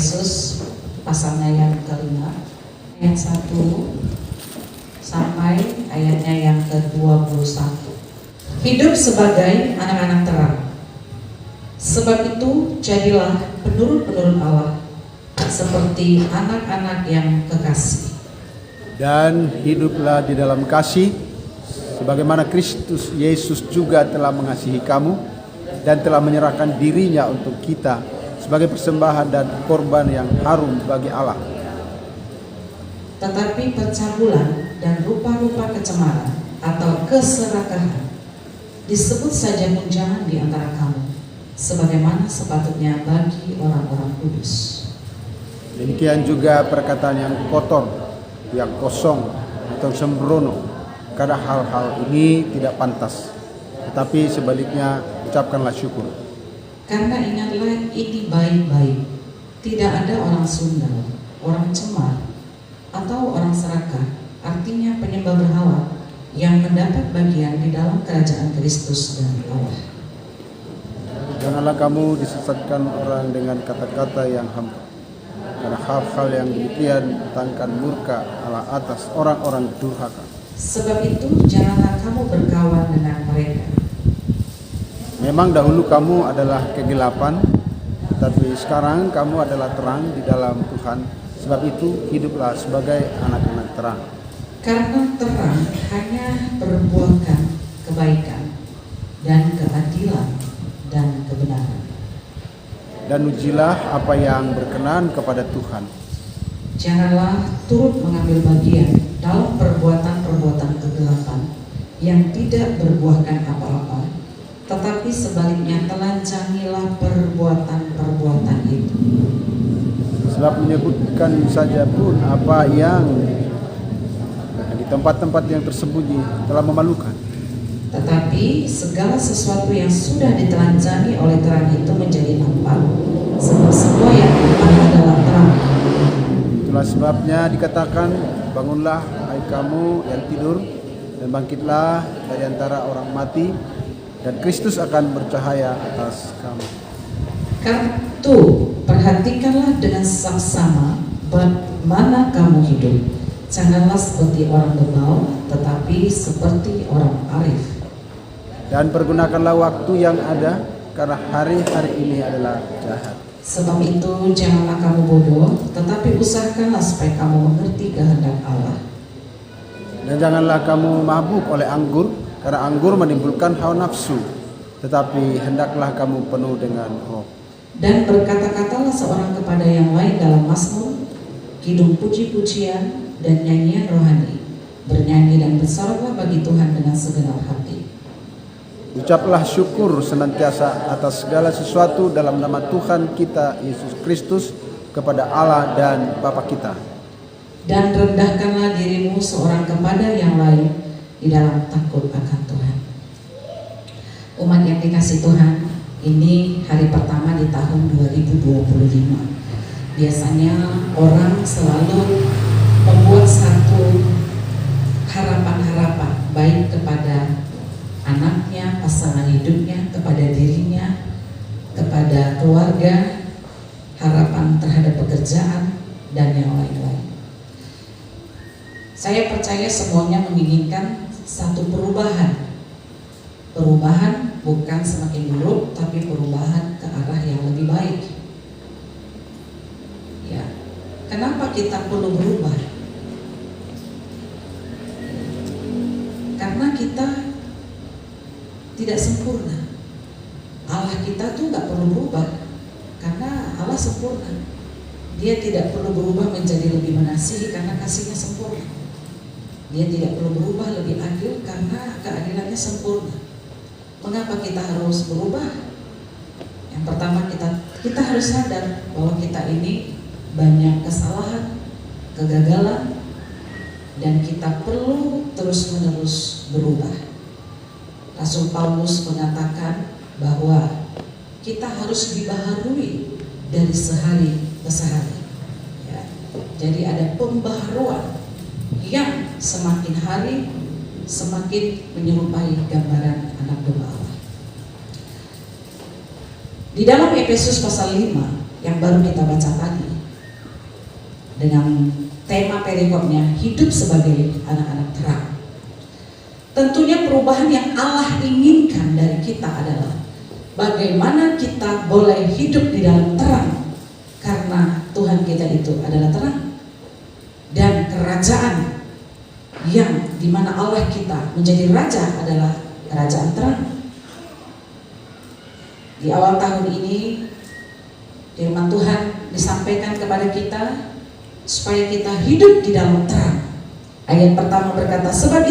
Efesus pasalnya yang kelima, ayat 1 sampai ayatnya yang ke-21. Hidup sebagai anak-anak terang. Sebab itu jadilah penurut-penurut Allah seperti anak-anak yang kekasih. Dan hiduplah di dalam kasih, sebagaimana Kristus Yesus juga telah mengasihi kamu dan telah menyerahkan dirinya untuk kita sebagai persembahan dan korban yang harum bagi Allah. Tetapi percabulan dan rupa-rupa kecemaran atau keserakahan disebut saja tunjangan di antara kamu, sebagaimana sepatutnya bagi orang-orang kudus. Demikian juga perkataan yang kotor, yang kosong atau sembrono, karena hal-hal ini tidak pantas. Tetapi sebaliknya ucapkanlah syukur. Karena ingatlah ini baik-baik, tidak ada orang sundal, orang cemar, atau orang serakah, artinya penyembah berhala, yang mendapat bagian di dalam kerajaan Kristus dan Allah. Janganlah kamu disesatkan orang dengan kata-kata yang hampa, karena hal-hal yang demikian datangkan murka Allah atas orang-orang durhaka. Sebab itu janganlah kamu berkawan dengan mereka. Memang dahulu kamu adalah kegelapan, tapi sekarang kamu adalah terang di dalam Tuhan. Sebab itu hiduplah sebagai anak-anak terang. Karena terang hanya berbuahkan kebaikan dan keadilan dan kebenaran. Dan ujilah apa yang berkenan kepada Tuhan. Janganlah turut mengambil bagian dalam perbuatan-perbuatan kegelapan yang tidak berbuahkan apa-apa, tetapi sebaliknya telanjangilah perbuatan-perbuatan itu. Sebab menyebutkan saja pun apa yang di tempat-tempat yang tersembunyi telah memalukan. Tetapi segala sesuatu yang sudah ditelanjangi oleh terang itu menjadi nampak, sebab semua yang nampak adalah terang. Itulah sebabnya dikatakan, bangunlah hai kamu yang tidur, dan bangkitlah dari antara orang mati, dan Kristus akan bercahaya atas kamu. Karena itu perhatikanlah dengan saksama bagaimana kamu hidup. Janganlah seperti orang bebal, tetapi seperti orang arif. Dan pergunakanlah waktu yang ada, karena hari-hari ini adalah jahat. Sebab itu janganlah kamu bodoh, tetapi usahakanlah supaya kamu mengerti kehendak Allah. Dan janganlah kamu mabuk oleh anggur, karena anggur menimbulkan hawa nafsu, tetapi hendaklah kamu penuh dengan roh. Dan berkata-katalah seorang kepada yang lain dalam mazmur, kidung puji-pujian dan nyanyian rohani. Bernyanyi dan bersoraklah bagi Tuhan dengan segenap hati. Ucaplah syukur senantiasa atas segala sesuatu dalam nama Tuhan kita Yesus Kristus kepada Allah dan Bapa kita. Dan rendahkanlah dirimu seorang kepada yang lain di dalam takut akan Tuhan. Umat yang dikasih Tuhan, ini hari pertama di tahun 2025. Biasanya orang selalu membuat satu harapan-harapan baik kepada anaknya, pasangan hidupnya, kepada dirinya, kepada keluarga, harapan terhadap pekerjaan, dan yang lain-lain. Saya percaya semuanya menginginkan satu perubahan. Perubahan bukan semakin buruk, tapi perubahan ke arah yang lebih baik. Ya, kenapa kita perlu berubah? Karena kita tidak sempurna. Allah kita tuh nggak perlu berubah, karena Allah sempurna. Dia tidak perlu berubah menjadi lebih mengasihi karena kasihnya sempurna. Dia tidak perlu berubah lebih adil karena keadilannya sempurna. Mengapa kita harus berubah? Yang pertama kita harus sadar bahwa kita ini banyak kesalahan, kegagalan, dan kita perlu terus-menerus berubah. Rasul Paulus mengatakan bahwa kita harus dibaharui dari sehari ke sehari. Ya. Jadi ada pembaharuan yang semakin hari semakin menyerupai gambaran anak domba Allah. Di dalam Efesus pasal 5 yang baru kita baca tadi, dengan tema perikopnya hidup sebagai anak-anak terang. Tentunya perubahan yang Allah inginkan dari kita adalah bagaimana kita boleh hidup di dalam terang, karena Tuhan kita itu adalah terang, dan kerajaan yang dimana Allah kita menjadi raja adalah kerajaan terang. Di awal tahun ini firman Tuhan disampaikan kepada kita supaya kita hidup di dalam terang. Ayat pertama berkata, sebab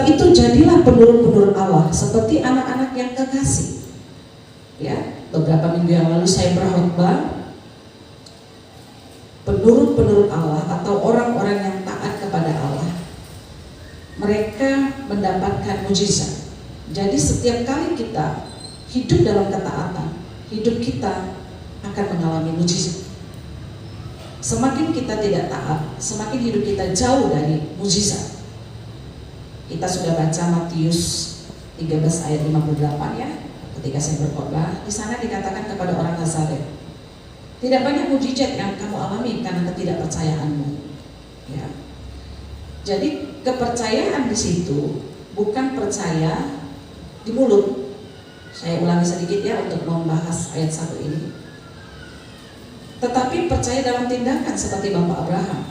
itu jadilah penurut-penurut Allah seperti anak-anak yang kekasih. Ya, beberapa minggu yang lalu saya berkhotbah penurut-penurut Allah atau orang-orang yang taat kepada Allah, mereka mendapatkan mujizat. Jadi setiap kali kita hidup dalam ketaatan, hidup kita akan mengalami mujizat. Semakin kita tidak taat, semakin hidup kita jauh dari mujizat. Kita sudah baca Matius 13 ayat 58 ya, ketika saya berkhotbah. Di sana dikatakan kepada orang Nazaret, tidak banyak mujizat yang kamu alami karena ketidakpercayaanmu. Ya. Jadi kepercayaan di situ bukan percaya di mulut. Saya ulangi sedikit ya untuk membahas ayat 1 ini. Tetapi percaya dalam tindakan seperti Bapak Abraham.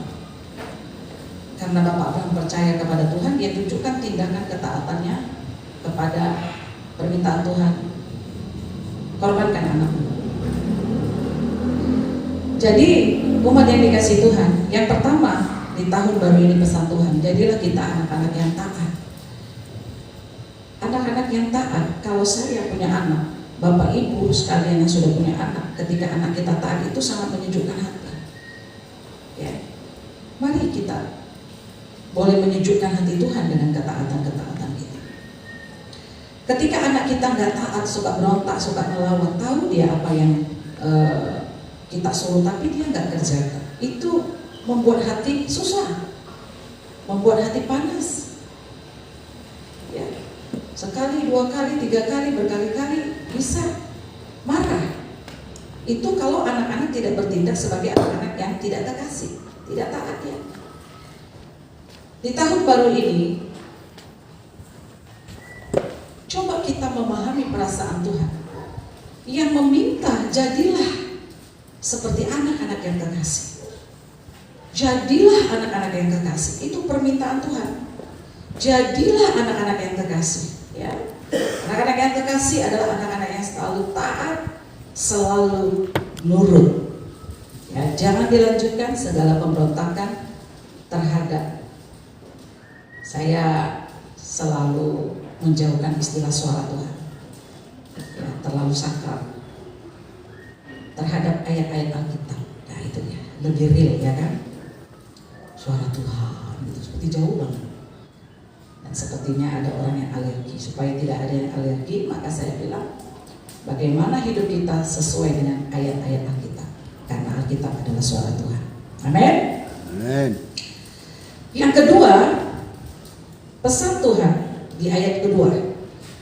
Karena Bapak Abraham percaya kepada Tuhan, dia tunjukkan tindakan ketaatannya kepada permintaan Tuhan. Korbankan anakmu. Jadi umat yang dikasih Tuhan, yang pertama di tahun baru ini pesan Tuhan, jadilah kita anak-anak yang taat. Anak-anak yang taat. Kalau saya punya anak, Bapak Ibu sekalian yang sudah punya anak, ketika anak kita taat itu sangat menyejukkan hati. Ya, mari kita boleh menyejukkan hati Tuhan dengan ketaatan-ketaatan kita. Ketika anak kita nggak taat, suka berontak, suka melawan, tahu dia apa yang kita suruh tapi dia nggak kerjakan, itu membuat hati susah, membuat hati panas. Ya, sekali, 2 kali, 3 kali, berkali-kali bisa marah. Itu kalau anak-anak tidak bertindak sebagai anak-anak yang tidak terkasih, tidak taat ya. Di tahun baru ini, coba kita memahami perasaan Tuhan yang meminta jadilah seperti anak-anak yang kekasih. Jadilah anak-anak yang kekasih. Itu permintaan Tuhan. Jadilah anak-anak yang kekasih. Ya, anak-anak yang kekasih adalah anak-anak yang selalu taat, selalu nurut. Ya, jangan dilanjutkan segala pemberontakan terhadap. Saya selalu menjauhkan istilah suara Tuhan. Ya, terlalu sakral terhadap ayat-ayat Alkitab. Nah itu ya, lebih real ya kan. Suara Tuhan itu seperti jauh banget. Dan sepertinya ada orang yang alergi. Supaya tidak ada yang alergi, maka saya bilang bagaimana hidup kita sesuai dengan ayat-ayat Alkitab. Karena Alkitab adalah suara Tuhan. Amin. Amin. Yang kedua, pesan Tuhan di ayat kedua,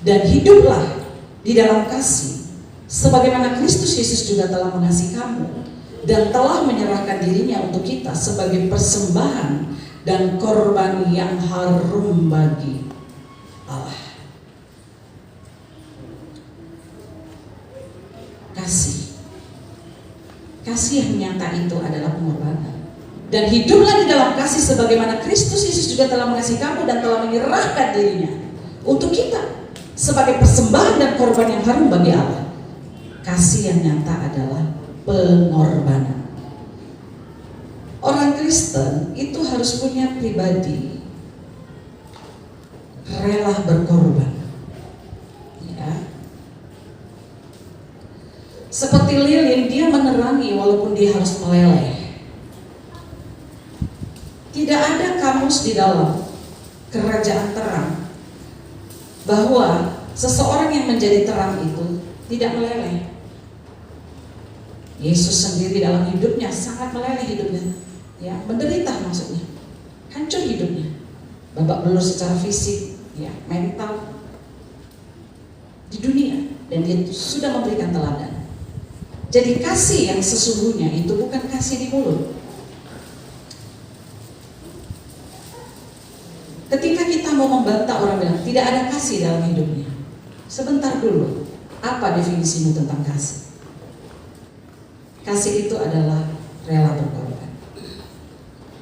dan hiduplah di dalam kasih sebagaimana Kristus Yesus juga telah mengasihi kamu dan telah menyerahkan dirinya untuk kita sebagai persembahan dan korban yang harum bagi Allah. Kasih yang nyata itu adalah pengorbanan. Dan hiduplah di dalam kasih sebagaimana Kristus Yesus juga telah mengasihi kamu dan telah menyerahkan dirinya untuk kita sebagai persembahan dan korban yang harum bagi Allah. Kasih yang nyata adalah pengorbanan. Orang Kristen itu harus punya pribadi rela berkorban. Ya. Seperti lilin, dia menerangi walaupun dia harus meleleh. Tidak ada kamus di dalam kerajaan terang bahwa seseorang yang menjadi terang itu tidak meleleh. Yesus sendiri dalam hidupnya sangat meleleh hidupnya, ya, menderita maksudnya, hancur hidupnya, babak belur secara fisik, ya, mental di dunia, dan dia sudah memberikan teladan. Jadi kasih yang sesungguhnya itu bukan kasih di mulut, mau membantah orang bilang tidak ada kasih dalam hidupnya. Sebentar dulu, apa definisimu tentang kasih? Kasih itu adalah rela berkorban.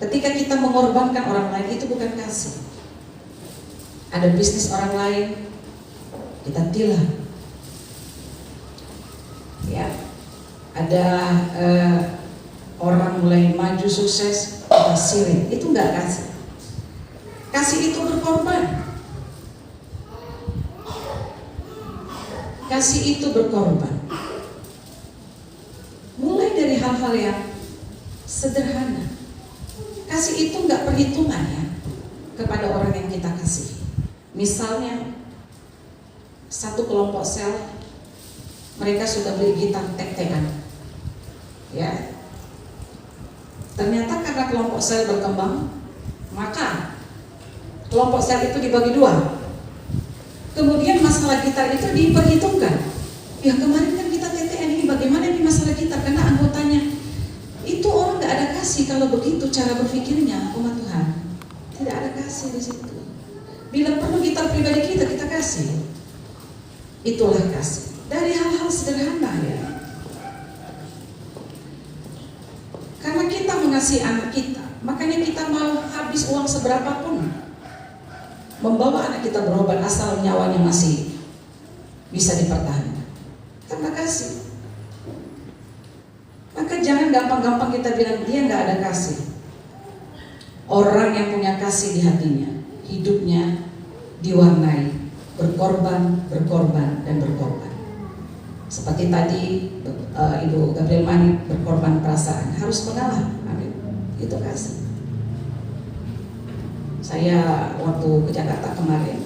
Ketika kita mengorbankan orang lain, itu bukan kasih. Ada bisnis orang lain, kita tilang. Ya, ada orang mulai maju sukses, kita sirik. Itu enggak kasih. Kasih itu berkorban. Kasih itu berkorban. Mulai dari hal-hal yang sederhana. Kasih itu enggak perhitungan ya kepada orang yang kita kasih. Misalnya satu kelompok sel, mereka sudah beli gitar tek-tekan, ya. Ternyata karena kelompok sel berkembang, maka kelompok sel itu dibagi dua. Kemudian masalah gitar itu diperhitungkan. Ya kemarin kan kita TTN ini bagaimana ini masalah gitar? Karena anggotanya itu orang nggak ada kasih kalau begitu cara berpikirnya umat Tuhan. Tidak ada kasih di situ. Bila perlu gitar pribadi kita kasih. Itulah kasih. Dari hal-hal sederhana ya. Karena kita mengasihi anak kita, makanya kita mau habis uang seberapapun membawa anak kita berobat asal nyawanya masih bisa dipertahankan. Karena kasih. Maka jangan gampang-gampang kita bilang dia nggak ada kasih. Orang yang punya kasih di hatinya, hidupnya diwarnai berkorban, dan berkorban. Seperti tadi Ibu Gabriel Manik berkorban perasaan, harus mengalah. Amin. Itu kasih. Saya waktu ke Jakarta kemarin,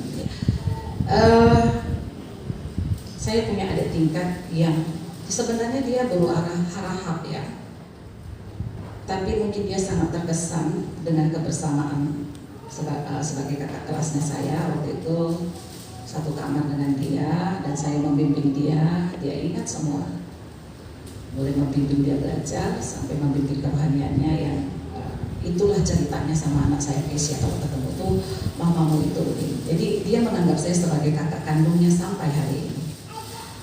saya punya adik tingkat yang sebenarnya dia baru harahap ya, tapi mungkin dia sangat terkesan dengan kebersamaan sebagai kakak kelasnya saya. Waktu itu satu kamar dengan dia dan saya membimbing dia ingat semua, boleh membimbing dia belajar sampai membimbing kerohaniannya yang itulah ceritanya sama anak saya Kesia kalau ketemu tuh mamamu itu begini. Jadi dia menganggap saya sebagai kakak kandungnya sampai hari ini.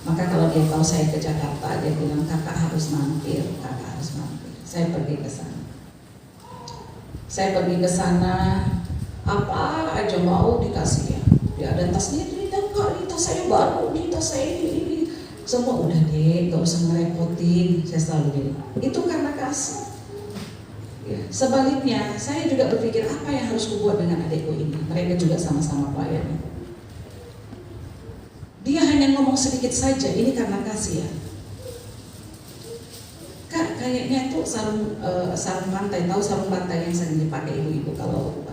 Maka kalau dia tahu saya ke Jakarta, dia bilang kakak harus mampir. Saya pergi ke sana. Apa aja mau dikasih ya. Dia ada tasnya, ini tas saya baru, ini tas saya ini. Semua udah deh, gak usah ngerepotin. Saya selalu bilang itu karena kasih. Ya, sebaliknya, saya juga berpikir apa yang harus kubuat dengan adikku ini. Mereka juga sama-sama pelayan. Dia hanya ngomong sedikit saja, ini karena kasih ya. Kak, kayaknya itu sarung pantai, tahu sarung pantai yang sering dipakai ibu-ibu kalau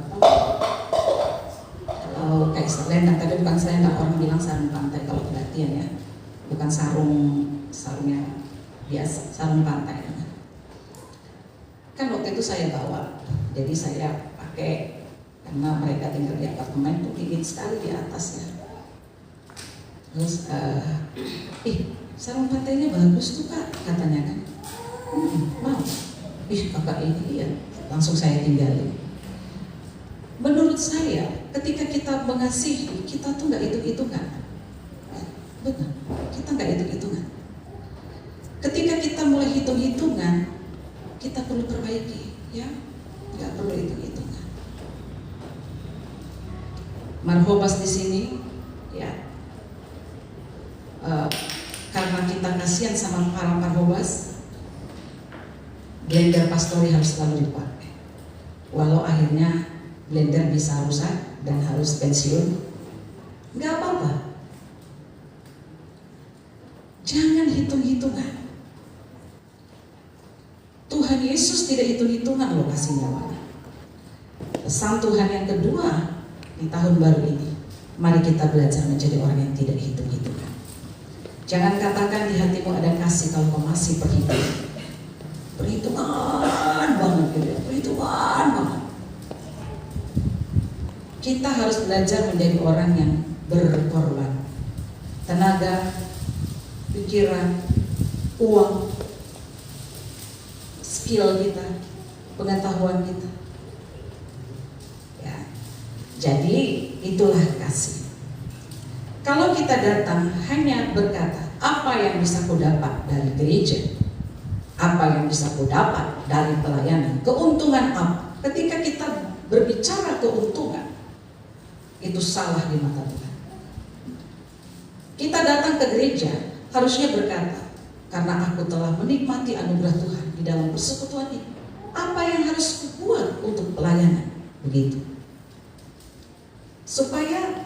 kayak selendang, tapi bukan selendang, orang bilang sarung pantai kalau pelatihan ya, bukan sarungnya biasa, sarung pantai. Kan waktu itu saya bawa, jadi saya pakai karena mereka tinggal di apartemen tuh dingin sekali di atasnya. Terus, sarung pantainya bagus tuh kak, katanya kan. Mau, kakak ini ya, langsung saya tinggalin. Menurut saya, ketika kita mengasihi, kita tuh nggak hitung-hitungan. Benar, kita nggak hitung-hitungan. Ketika kita mulai hitung-hitungan, kita perlu perbaiki, ya, nggak perlu hitung-hitungan. Marhobas di sini, ya, karena kita kasihan sama para marhobas, blender pastori harus selalu dipakai. Walau akhirnya blender bisa rusak dan harus pensiun, nggak apa-apa. Jangan hitung-hitungan. Tuhan Yesus tidak hitung-hitungan loh kasih nyawanya. Pesan Tuhan yang kedua di tahun baru ini, mari kita belajar menjadi orang yang tidak hitung-hitungan. Jangan katakan di hatimu ada kasih kalau kau masih perhitungan banget gitu ya, perhitungan banget. Kita harus belajar menjadi orang yang berkorban. Tenaga, pikiran, uang, skill kita, pengetahuan kita. Ya. Jadi itulah kasih. Kalau kita datang hanya berkata, apa yang bisa ku dapat dari gereja? Apa yang bisa ku dapat dari pelayanan? Keuntungan apa? Ketika kita berbicara keuntungan, itu salah di mata Tuhan. Kita datang ke gereja harusnya berkata, karena aku telah menikmati anugerah Tuhan di dalam persekutuan ini, apa yang harus kubuat untuk pelayanan? Begitu. Supaya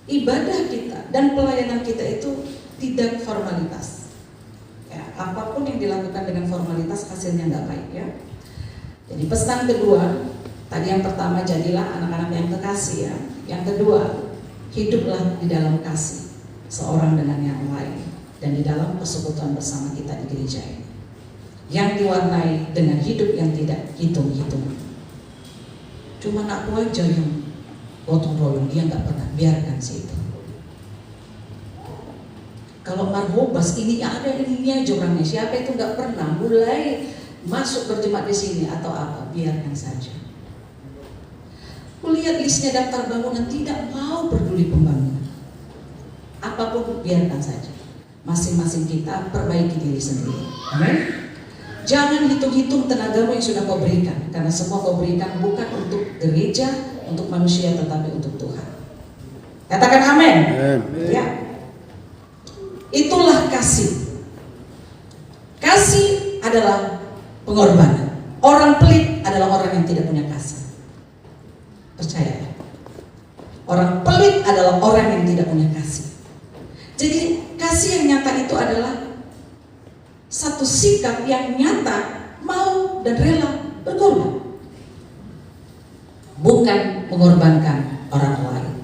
ibadah kita dan pelayanan kita itu tidak formalitas. Ya, apapun yang dilakukan dengan formalitas hasilnya nggak baik ya. Jadi pesan kedua, tadi yang pertama jadilah anak-anak yang kekasih ya. Yang kedua, hiduplah di dalam kasih seorang dengan yang lain dan di dalam persekutuan bersama kita di gereja ini, yang diwarnai dengan hidup yang tidak hitung-hitung. Cuma aku aja yang gotong royong, dia nggak pernah, biarkan sih itu. Kalau marhobas ini ada ini aja orangnya, siapa itu nggak pernah mulai masuk berjemaat di sini atau apa, biarkan saja. Kulihat listnya daftar bangunan, tidak mau peduli pembangunan. Apapun biarkan saja. Masing-masing kita perbaiki diri sendiri. Amin. Jangan hitung-hitung tenagamu yang sudah kau berikan, karena semua kau berikan bukan untuk gereja, untuk manusia, tetapi untuk Tuhan. Katakan amin. Ya. Itulah kasih. Kasih adalah pengorbanan. Orang pelit adalah orang yang tidak punya kasih. Percaya. Orang pelit adalah orang yang tidak punya kasih. Jadi kasih yang nyata itu adalah satu sikap yang nyata, mau dan rela berkorban, bukan mengorbankan orang lain.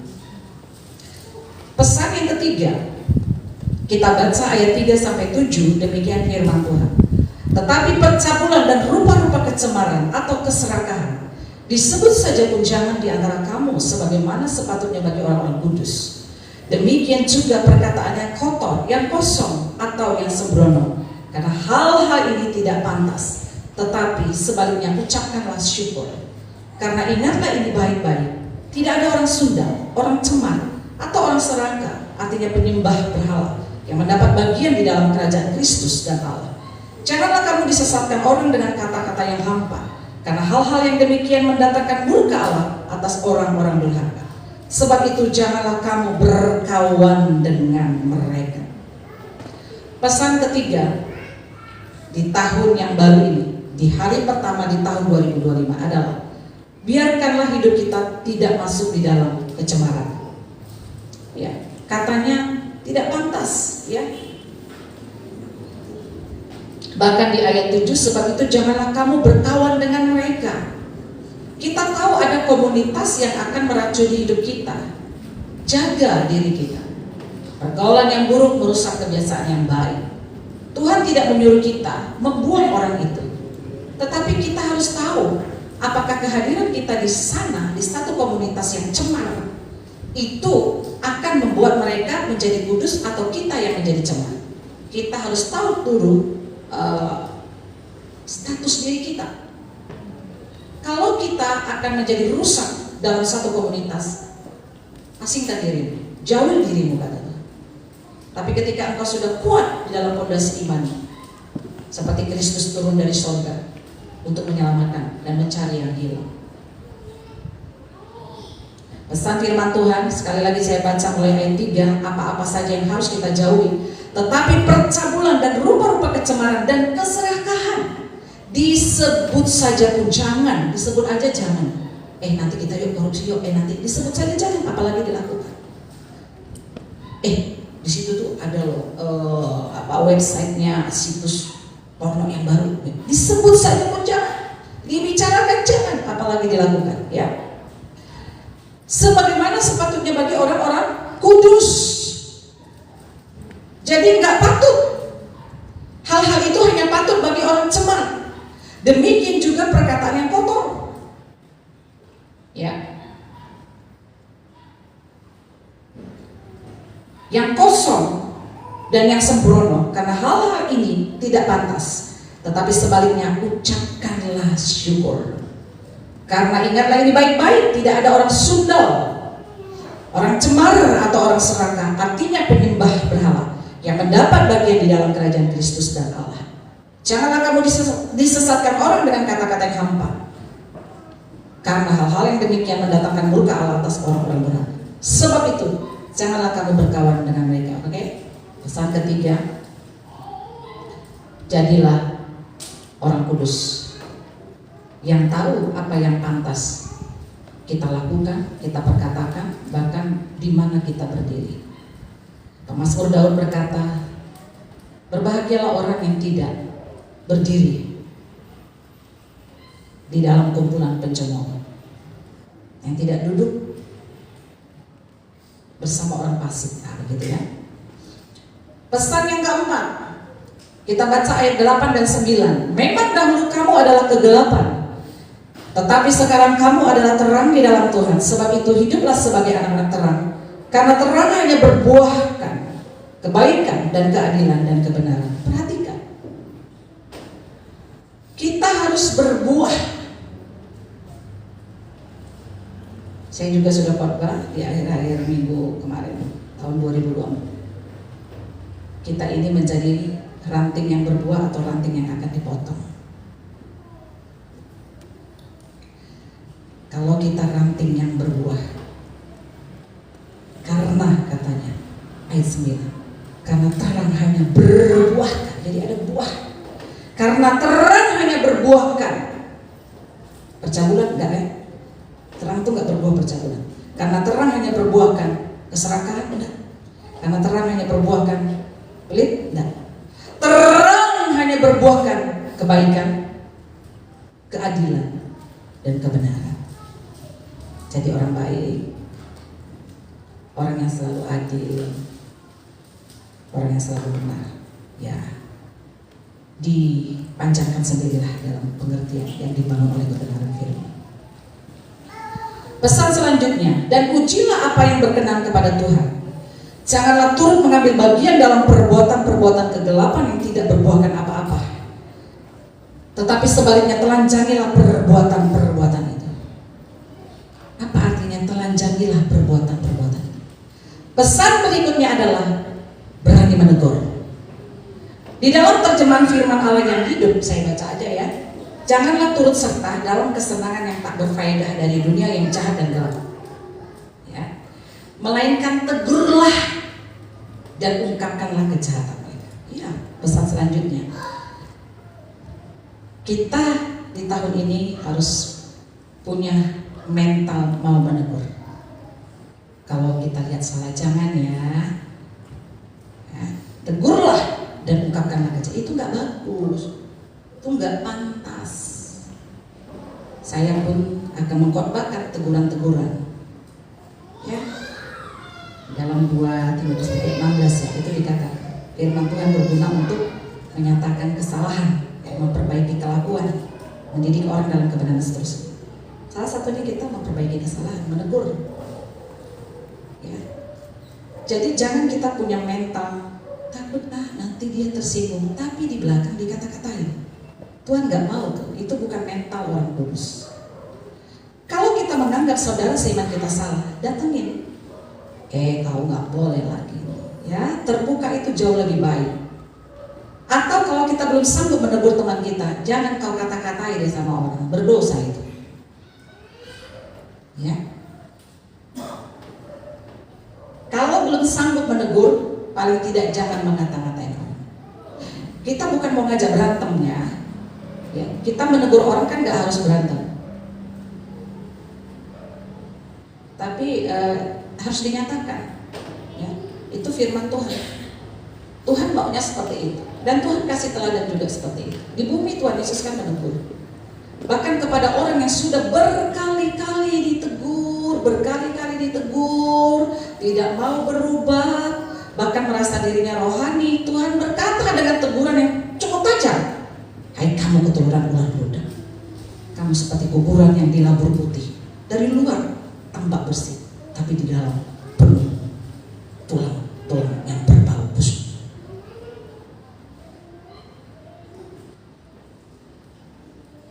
Pesan yang ketiga, kita baca ayat 3-7, demikian firman Tuhan. Tetapi percabulan dan rupa-rupa kecemaran atau keserakahan disebut saja pun jangan di antara kamu, sebagaimana sepatutnya bagi orang-orang kudus. Demikian juga perkataan yang kotor, yang kosong, atau yang sembrono, karena hal-hal ini tidak pantas. Tetapi sebaliknya ucapkanlah syukur. Karena ingatlah ini baik-baik, tidak ada orang Sunda, orang cemar, atau orang seraka, artinya penyembah berhala, yang mendapat bagian di dalam kerajaan Kristus dan Allah. Janganlah kamu disesatkan orang dengan kata-kata yang hampa, karena hal-hal yang demikian mendatangkan murka Allah atas orang-orang durhaka. Sebab itu janganlah kamu berkawan dengan mereka. Pesan ketiga di tahun yang baru ini, di hari pertama di tahun 2025 adalah biarkanlah hidup kita tidak masuk di dalam kecemaran. Ya, katanya tidak pantas, ya. Bahkan di ayat 7, sebab itu janganlah kamu berkawan dengan mereka. Kita tahu ada komunitas yang akan meracuni hidup kita. Jaga diri kita. Pergaulan yang buruk merusak kebiasaan yang baik. Tuhan tidak menyuruh kita membuang orang itu, tetapi kita harus tahu apakah kehadiran kita di sana, di satu komunitas yang cemar, itu akan membuat mereka menjadi kudus atau kita yang menjadi cemar. Kita harus tahu dulu status diri kita. Kalau kita akan menjadi rusak dalam satu komunitas, asingkan dirimu, jauhi dirimu, kata Tuhan. Tapi ketika engkau sudah kuat di dalam fondasi iman, seperti Kristus turun dari surga untuk menyelamatkan dan mencari yang hilang. Pesan firman Tuhan, sekali lagi saya baca mulai ayat 3, apa-apa saja yang harus kita jauhi. Tetapi percabulan dan rupa-rupa kecemaran dan keserakahan disebut saja pun jangan, disebut aja jangan. Nanti kita yuk korupsi yuk, nanti disebut saja jangan, apalagi dilakukan. Di situ tuh ada loh websitenya, situs porno yang baru. Disebut saja pun jangan, dibicarakan jangan, apalagi dilakukan. Ya. Sebagaimana sepatutnya bagi orang-orang kudus. Jadi nggak patut. Hal-hal itu hanya patut bagi orang cemar. Demikian juga perkataan yang kotor. Ya. Yang kosong dan yang sembrono, karena hal-hal ini tidak pantas. Tetapi sebaliknya ucapkanlah syukur. Karena ingatlah ini baik-baik, tidak ada orang sundal, orang cemar atau orang serakah, artinya penyembah berhala, yang mendapat bagian di dalam kerajaan Kristus dan Allah. Janganlah kamu disesatkan orang dengan kata-kata yang hampa, karena hal-hal yang demikian mendatangkan murka Allah atas orang-orang berhala. Sebab itu, janganlah kamu berkawan dengan mereka. Oke? Pesan ketiga, jadilah orang kudus yang tahu apa yang pantas kita lakukan, kita perkatakan, bahkan di mana kita berdiri. Pemazmur Daud berkata, berbahagialah orang yang tidak berdiri di dalam kumpulan pencemooh, yang tidak duduk bersama orang fasik. Nah, begitu ya. Pesan yang keempat, kita baca ayat 8 dan 9. Memang dahulu kamu adalah kegelapan, tetapi sekarang kamu adalah terang di dalam Tuhan. Sebab itu hiduplah sebagai anak-anak terang, karena terang hanya berbuahkan kebaikan dan keadilan dan kebenaran. Perhatikan, kita harus berbuah. Saya juga sudah khotbah di akhir-akhir minggu kemarin, tahun 2024. Kita ini menjadi ranting yang berbuah atau ranting yang akan dipotong. Kalau kita ranting yang berbuah, karena katanya ayat 9, karena terang hanya berbuahkan, jadi ada buah. Karena terang hanya berbuahkan, percabulan enggak ya? Terang itu enggak berbuah percabulan. Karena terang hanya berbuahkan keserakahan, enggak. Karena terang hanya berbuahkan pelit, enggak. Terang hanya berbuahkan kebaikan, keadilan, dan kebenaran. Jadi orang baik, orang yang selalu adil, orang yang selalu benar, ya dipanjangkan sendirilah dalam pengertian yang dibangun oleh kebenaran firman. Pesan selanjutnya, dan ujilah apa yang berkenan kepada Tuhan. Janganlah turut mengambil bagian dalam perbuatan-perbuatan kegelapan yang tidak berbuahkan apa-apa, tetapi sebaliknya telanjangilah perbuatan-perbuatan itu. Apa artinya telanjangilah perbuatan-perbuatan itu? Pesan berikutnya adalah berani menegur. Di dalam terjemahan firman Allah yang hidup, saya baca aja ya. Janganlah turut serta dalam kesenangan yang tak berfaedah dari dunia yang jahat dan gelap, ya. Melainkan tegurlah dan ungkapkanlah kejahatan mereka. Ya, pesan selanjutnya, kita di tahun ini harus punya mental mau menegur. Kalau kita lihat salah, jangan ya, tegurlah dan ungkapkanlah kejahatan. Itu nggak bagus, itu nggak pantas. Saya pun akan mengkhotbahkan teguran-teguran, ya. Dalam 2 Timotius 16 ya, itu dikatakan firman Tuhan berguna untuk menyatakan kesalahan, memperbaiki kelakuan, mendidik orang dalam kebenaran seterusnya. Salah satunya kita memperbaiki kesalahan, menegur, ya. Jadi jangan kita punya mental takut nanti dia tersinggung, tapi di belakang dikata-katain. Tuhan gak mau tuh, itu bukan mental orang kudus. Kalau kita menganggap saudara seiman kita salah, datengin. Kau gak boleh lagi, ya. Terbuka itu jauh lebih baik. Atau kalau kita belum sanggup menegur teman kita, jangan kau kata-katai dia sama orang, berdosa itu, ya. Kalau belum sanggup menegur, paling tidak jangan mengata-ngatain orang. Kita bukan mau ngajak berantemnya, ya. Kita menegur orang kan gak harus berantem, tapi harus dinyatakan, ya. Itu firman Tuhan. Tuhan maunya seperti itu, dan Tuhan kasih teladan juga seperti itu. Di bumi Tuhan Yesus kan menegur, bahkan kepada orang yang sudah berkali-kali ditegur, tidak mau berubah, bahkan merasa dirinya rohani. Tuhan berkata dengan teguran yang cukup tajam, hai kamu keturunan ular ludah, kamu seperti kuburan yang dilabur putih, dari luar tampak bersih, tapi di dalam penuh tulang-tulang yang berbau busuk.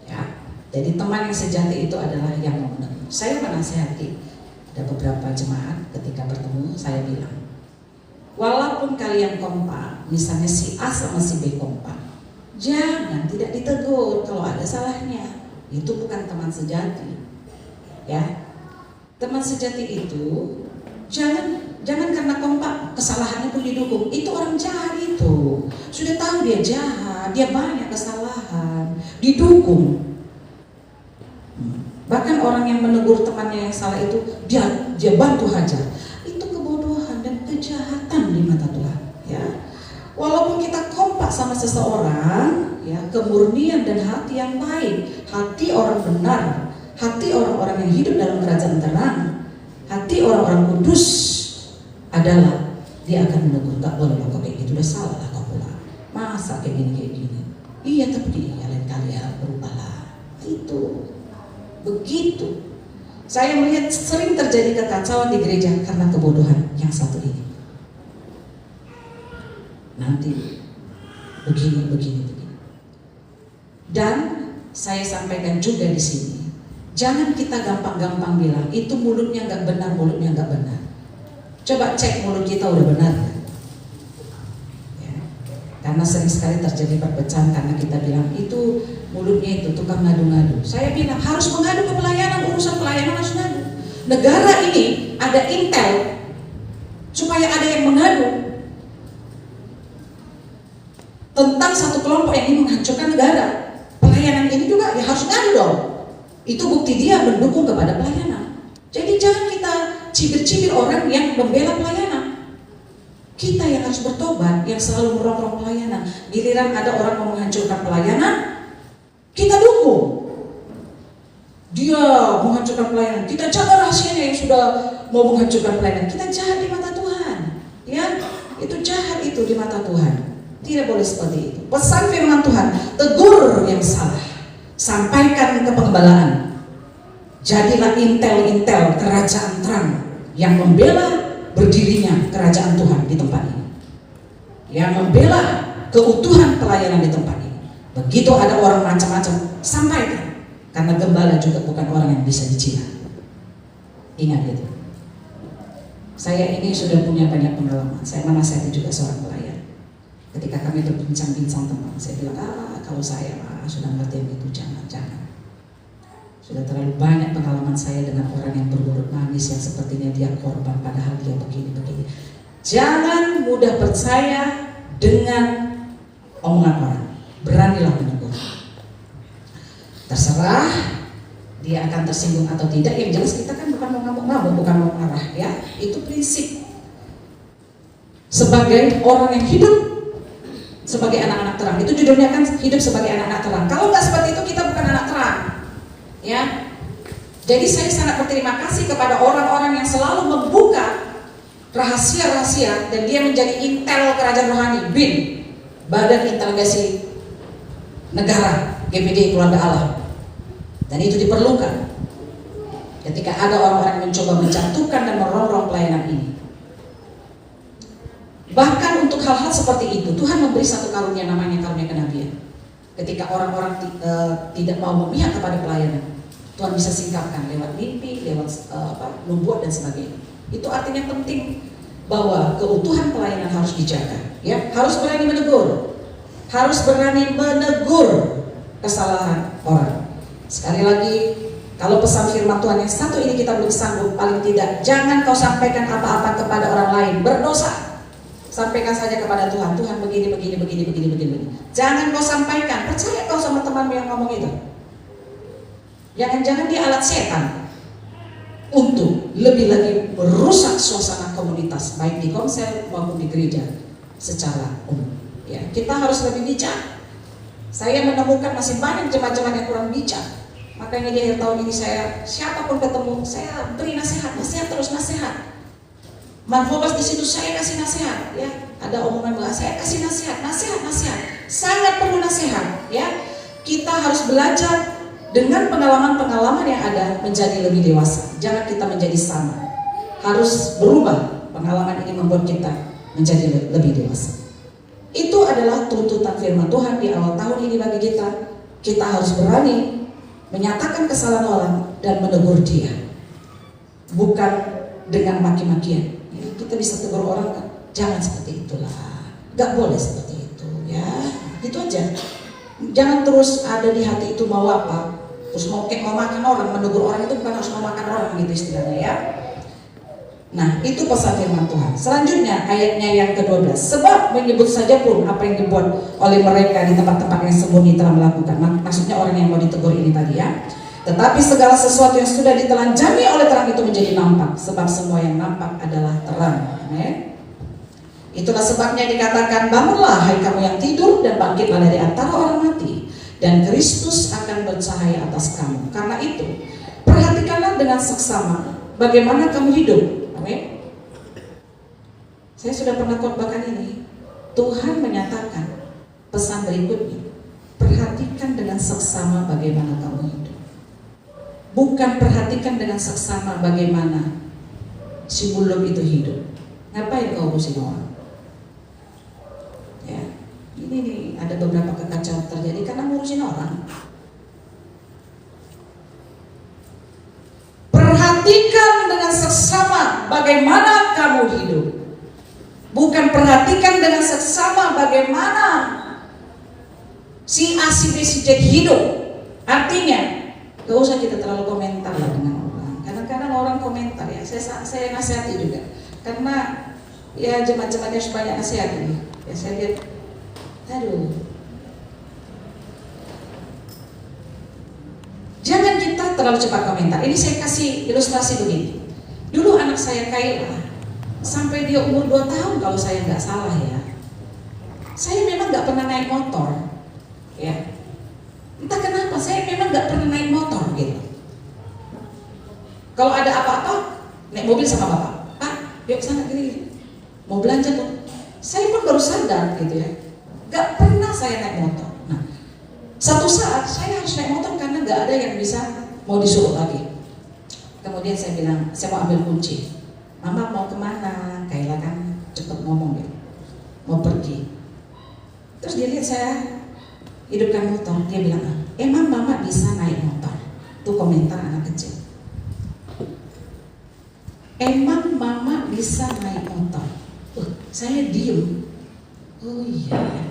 Ya, Jadi teman yang sejati itu adalah yang mau menegur. Saya menasihati ada beberapa jemaat ketika bertemu, saya bilang, walaupun kalian kompak, misalnya si A sama si B kompak, jangan tidak ditegur kalau ada salahnya. Itu bukan teman sejati. Ya, teman sejati itu jangan karena kompak kesalahannya pun didukung. Itu orang jahat itu. Sudah tahu dia jahat, dia banyak kesalahan, didukung. Bahkan orang yang menegur temannya yang salah itu dia bantu hajar. Itu kebodohan dan kejahatan di mata Tuhan. Ya, walaupun kita kompak sama seseorang, ya, kemurnian dan hati yang baik, hati orang benar, hati orang-orang yang hidup dalam kerajaan terang, hati orang-orang kudus adalah dia akan menegur. Gak boleh lo kayak gitu, udah salah lah kau pula. Masa kayak gini. Iya tapi lain kali ya berubahlah. Itu begitu. Saya melihat sering terjadi kekacauan di gereja karena kebodohan yang satu ini. Nanti begini. Dan saya sampaikan juga di sini, jangan kita gampang-gampang bilang itu mulutnya nggak benar. Coba cek mulut kita udah benar kan? Ya. Karena sering sekali terjadi perpecahan karena kita bilang itu mulutnya itu tukang ngadu-ngadu. Saya bilang harus mengadu ke pelayanan, urusan pelayanan harus ngadu. Negara ini ada intel supaya ada yang mengadu tentang satu kelompok yang ingin menghancurkan negara. Pelayanan ini juga ya harus ngadu dong. Itu bukti dia mendukung kepada pelayanan. Jadi jangan kita cibir-cibir orang yang membela pelayanan. Kita yang harus bertobat, yang selalu merongrong pelayanan. Giliran ada orang mau menghancurkan pelayanan, kita dukung. Dia menghancurkan pelayanan, kita jaga rahasianya yang sudah mau menghancurkan pelayanan. Kita jahat di mata Tuhan. Ya, itu jahat itu di mata Tuhan. Tidak boleh seperti itu. Pesan firman Tuhan, tegur yang salah, sampaikan ke pengembalaan. Jadilah intel-intel kerajaan terang yang membela berdirinya kerajaan Tuhan di tempat ini, yang membela keutuhan pelayanan di tempat ini. Begitu ada orang macam-macam, sampaikan. Karena gembala juga bukan orang yang bisa dicina. Ingat itu. Saya ini sudah punya banyak pengalaman. Saya menasihati juga seorang pelayan. Ketika kami berbincang-bincang tentang, saya bilang, kalau saya sudah ngerti itu jangan. Sudah terlalu banyak pengalaman saya dengan orang yang bermulut manis yang sepertinya dia korban padahal dia begini. Jangan mudah percaya dengan omongan orang. Beranilah menegur. Terserah dia akan tersinggung atau tidak. Yang jelas kita kan bukan mau ngamuk-ngamuk, bukan mau marah, ya. Itu prinsip. Sebagai orang yang hidup sebagai anak-anak terang, itu judulnya kan hidup sebagai anak-anak terang. Kalau nggak seperti itu kita bukan anak terang. Ya, jadi saya sangat berterima kasih kepada orang-orang yang selalu membuka rahasia-rahasia dan dia menjadi intel kerajaan rohani, BIN, Badan Interogasi Negara, GPD Keluarga Allah. Dan itu diperlukan ketika ada orang-orang yang mencoba menjatuhkan dan merongrong pelayanan ini. Bahkan untuk hal-hal seperti itu, Tuhan memberi satu karunia namanya karunia kenabian. Ketika orang-orang tidak mau memihak kepada pelayanan, Tuhan bisa singkapkan lewat mimpi, lewat nubuat dan sebagainya. Itu artinya penting bahwa keutuhan pelayanan harus dijaga. Ya, harus berani menegur, kesalahan orang. Sekali lagi, kalau pesan firman Tuhan yang satu ini kita belum sanggup, paling tidak jangan kau sampaikan apa-apa kepada orang lain berdosa. Sampaikan saja kepada Tuhan, Tuhan begini. Jangan kau sampaikan, percaya kau sama temanmu yang ngomong itu. Jangan-jangan dia alat setan untuk lebih lagi merusak suasana komunitas, baik di komsel maupun di gereja secara umum. Ya, kita harus lebih bijak. Saya menemukan masih banyak jemaat-jemaat yang kurang bijak. Makanya di akhir tahun ini saya, siapapun ketemu, saya beri nasihat terus nasihat. Manfobas di situ saya kasih nasihat, ya. Ada omongan bahwa saya kasih nasihat. Sangat perlu nasihat, ya. Kita harus belajar dengan pengalaman-pengalaman yang ada menjadi lebih dewasa. Jangan kita menjadi sama. Harus berubah. Pengalaman ini membuat kita menjadi lebih dewasa. Itu adalah tuntutan firman Tuhan di awal tahun ini bagi kita. Kita harus berani menyatakan kesalahan orang dan menegur dia, bukan dengan maki-makian. Kita bisa tegur orang kan, jangan seperti itulah, gak boleh seperti itu ya, gitu aja. Jangan terus ada di hati itu mau apa, terus mau makan orang, menegur orang itu bukan harus mau makan orang gitu istilahnya ya. Nah itu pesan firman Tuhan. Selanjutnya ayatnya yang ke-12, sebab menyebut saja pun apa yang dibuat oleh mereka di tempat-tempat yang sembunyi telah melakukan. Maksudnya orang yang mau ditegur ini tadi ya. Tetapi segala sesuatu yang sudah ditelanjangi oleh terang itu menjadi nampak, sebab semua yang nampak adalah terang. Amen. Itulah sebabnya dikatakan, bangunlah hai kamu yang tidur dan bangkitlah dari antara orang mati, dan Kristus akan bercahaya atas kamu. Karena itu perhatikanlah dengan seksama bagaimana kamu hidup. Amin. Saya sudah pernah khotbahkan ini. Tuhan menyatakan pesan berikutnya, perhatikan dengan seksama bagaimana kamu hidup. Bukan perhatikan dengan seksama bagaimana si bulog itu hidup. Ngapain kau urusin orang? Ya, ini nih ada beberapa kekacauan terjadi karena ngurusin orang. Perhatikan dengan seksama bagaimana kamu hidup. Bukan perhatikan dengan seksama bagaimana si A, si B, si Z hidup. Artinya gak usah kita terlalu komentar lah dengan orang. Kadang-kadang orang komentar ya, saya nasihati juga. Karena ya jemaat-jemaatnya harus banyak nasihat ini. Ya saya lihat, aduh. Jangan kita terlalu cepat komentar. Ini saya kasih ilustrasi begini. Dulu anak saya Kayla, sampai dia umur 2 tahun kalau saya nggak salah ya, saya memang nggak pernah naik motor. Ya, entah kenapa saya memang nggak pernah naik motor gitu. Kalau ada apa-apa, naik mobil sama bapak. Pak, yuk sana gini, mau belanja tuh. Saya pun baru sadar gitu ya, nggak pernah saya naik motor. Nah, satu saat saya harus naik motor karena nggak ada yang bisa mau disuruh lagi. Kemudian saya bilang, saya mau ambil kunci. Mama mau kemana? Kayla kan cepet ngomong gitu, mau pergi. Terus dia lihat saya hidupkan motor, dia bilang, emang mama bisa naik motor? Itu komentar anak kecil. Emang mama bisa naik motor? Saya diem. Oh iya.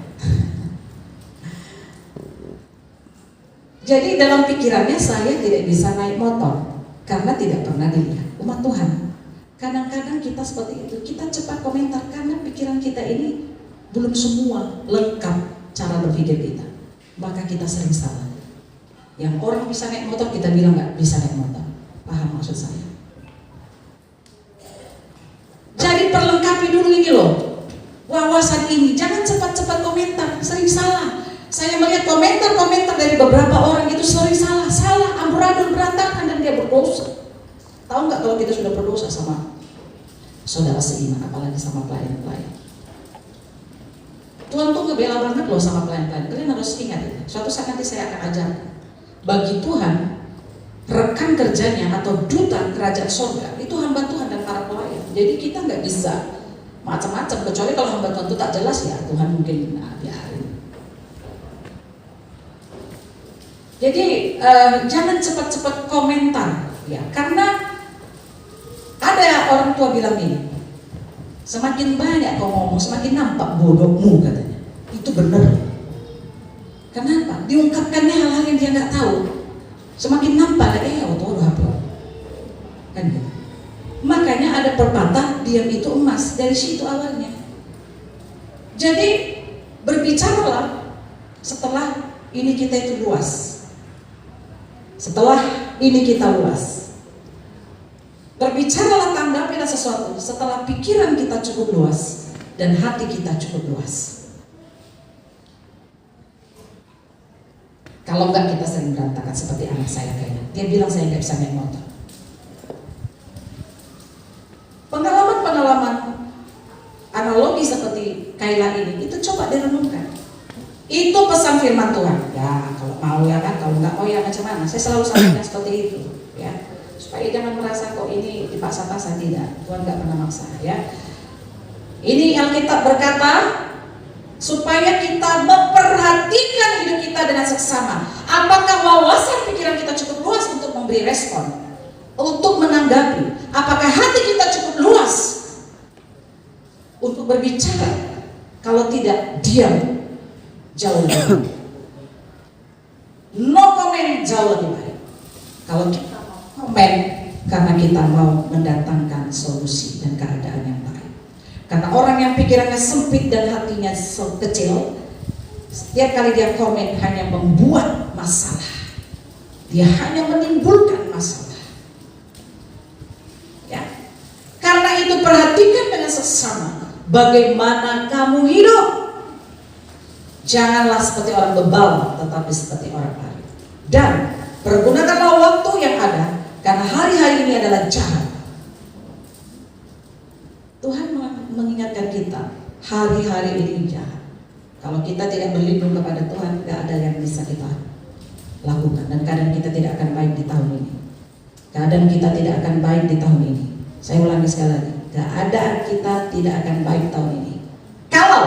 Jadi dalam pikirannya saya tidak bisa naik motor karena tidak pernah dilihat. Umat Tuhan, kadang-kadang kita seperti itu, kita cepat komentar karena pikiran kita ini belum semua lengkap cara berpikir kita. Maka kita sering salah. Yang orang bisa naik motor kita bilang nggak bisa naik motor. Paham maksud saya? Jadi perlengkapi dulu ini loh, wawasan ini. Jangan cepat-cepat komentar, sering salah. Saya melihat komentar-komentar dari beberapa orang itu sering salah, amburadul, berantakan, dan dia berdosa. Tahu nggak kalau kita sudah berdosa sama saudara seiman, apalagi sama pelayan-pelayan. Tuhan tuh ngebela banget loh sama pelayan-pelayan. Kalian harus ingat, suatu saat nanti saya akan ajarkan. Bagi Tuhan, rekan kerjanya atau duta kerajaan surga itu hamba Tuhan dan para pelayan. Jadi kita nggak bisa macam-macam, kecuali kalau hamba Tuhan itu tak jelas ya Tuhan mungkin biarin. Jadi jangan cepat-cepat komentar ya, karena ada orang tua bilang ini, semakin banyak kau ngomong semakin nampak bodohmu katanya. Itu benar. Kenapa? Diungkapkannya hal-hal yang dia nggak tahu, semakin nampak bodoh apa kan gitu. Makanya ada pepatah diam itu emas, dari situ awalnya. Jadi berbicaralah setelah ini kita itu luas. Setelah ini kita luas, berbicaralah, tanggapilah sesuatu setelah pikiran kita cukup luas dan hati kita cukup luas. Kalau enggak kita sering berantakan seperti anak saya kayaknya. Dia bilang saya nggak bisa naik motor. Pengalaman-pengalaman analogi seperti Kayla ini itu coba direnungkan. Itu pesan firman Tuhan. Ya kalau mau ya kan, kalau nggak mau ya macam mana. Saya selalu sampaikan seperti itu ya, supaya jangan merasa kok ini dipaksa-paksa. Tidak, Tuhan nggak pernah maksa ya. Ini Alkitab berkata supaya kita memperhatikan hidup kita dengan seksama. Apakah wawasan pikiran kita memberi respon, untuk menanggapi. Apakah hati kita cukup luas untuk berbicara? Kalau tidak, diam jauh lebih baik. No comment jauh lebih baik. Kalau kita mau komen karena kita mau mendatangkan solusi dan keadaan yang baik. Karena orang yang pikirannya sempit dan hatinya kecil, setiap kali dia komen hanya membuat masalah. Dia hanya menimbulkan masalah. Ya. Karena itu perhatikan dengan seksama bagaimana kamu hidup. Janganlah seperti orang bebal, tetapi seperti orang arif. Dan pergunakanlah waktu yang ada, karena hari-hari ini adalah jahat. Tuhan mengingatkan kita, hari-hari ini jahat. Kalau kita tidak berlindung kepada Tuhan, tidak ada yang bisa kita lakukan. Dan keadaan kita tidak akan baik di tahun ini. Keadaan kita tidak akan baik di tahun ini. Saya ulangi sekali lagi, keadaan kita tidak akan baik tahun ini kalau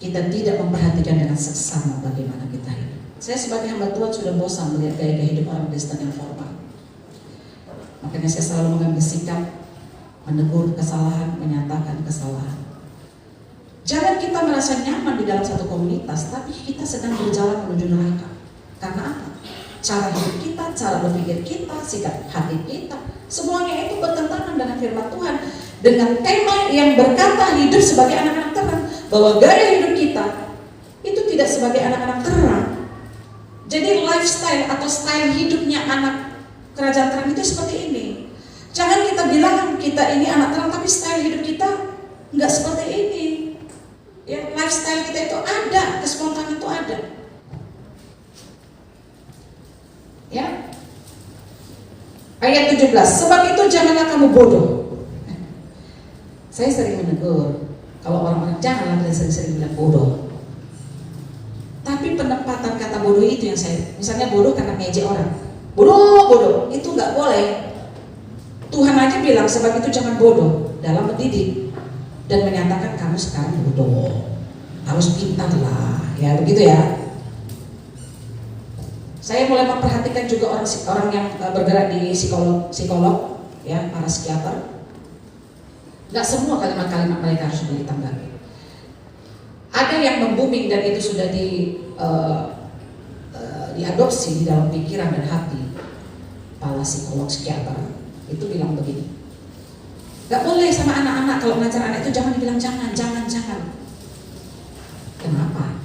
kita tidak memperhatikan dengan seksama bagaimana kita hidup. Saya sebagai hamba Tuhan sudah bosan melihat gaya hidup orang Kristen yang formal. Makanya saya selalu mengambil sikap, menegur kesalahan, menyatakan kesalahan. Jangan kita merasa nyaman di dalam satu komunitas, tapi kita sedang berjalan menuju neraka. Karena apa? Cara hidup kita, cara berpikir kita, sikap hati kita, semuanya itu bertentangan dengan firman Tuhan. Dengan tema yang berkata hidup sebagai anak-anak terang, bahwa gaya hidup kita itu tidak sebagai anak-anak terang. Jadi lifestyle atau style hidupnya anak kerajaan terang itu seperti ini. Jangan kita bilang kita ini anak terang, tapi style hidup kita nggak seperti ini. Ya, lifestyle kita itu ada, kespontanan itu ada. Ya. Ayat 17, sebab itu janganlah kamu bodoh. Saya sering menegur, kalau orang-orang janganlah kita sering-sering bilang bodoh. Tapi penempatan kata bodoh itu yang saya, misalnya bodoh karena ngejek orang. Bodoh, itu nggak boleh. Tuhan aja bilang, sebab itu jangan bodoh dalam mendidik dan menyatakan kamu sekarang bodoh, harus pintar lah, ya begitu ya. Saya mulai memperhatikan juga orang yang bergerak di psikolog, ya, para psikiater. Nggak semua kalimat-kalimat mereka harus ditanggapi. Ada yang membuming dan itu sudah diadopsi di dalam pikiran dan hati. Para psikolog psikiater itu bilang begini, nggak boleh sama anak-anak kalau mengajar anak itu jangan dibilang jangan. Kenapa?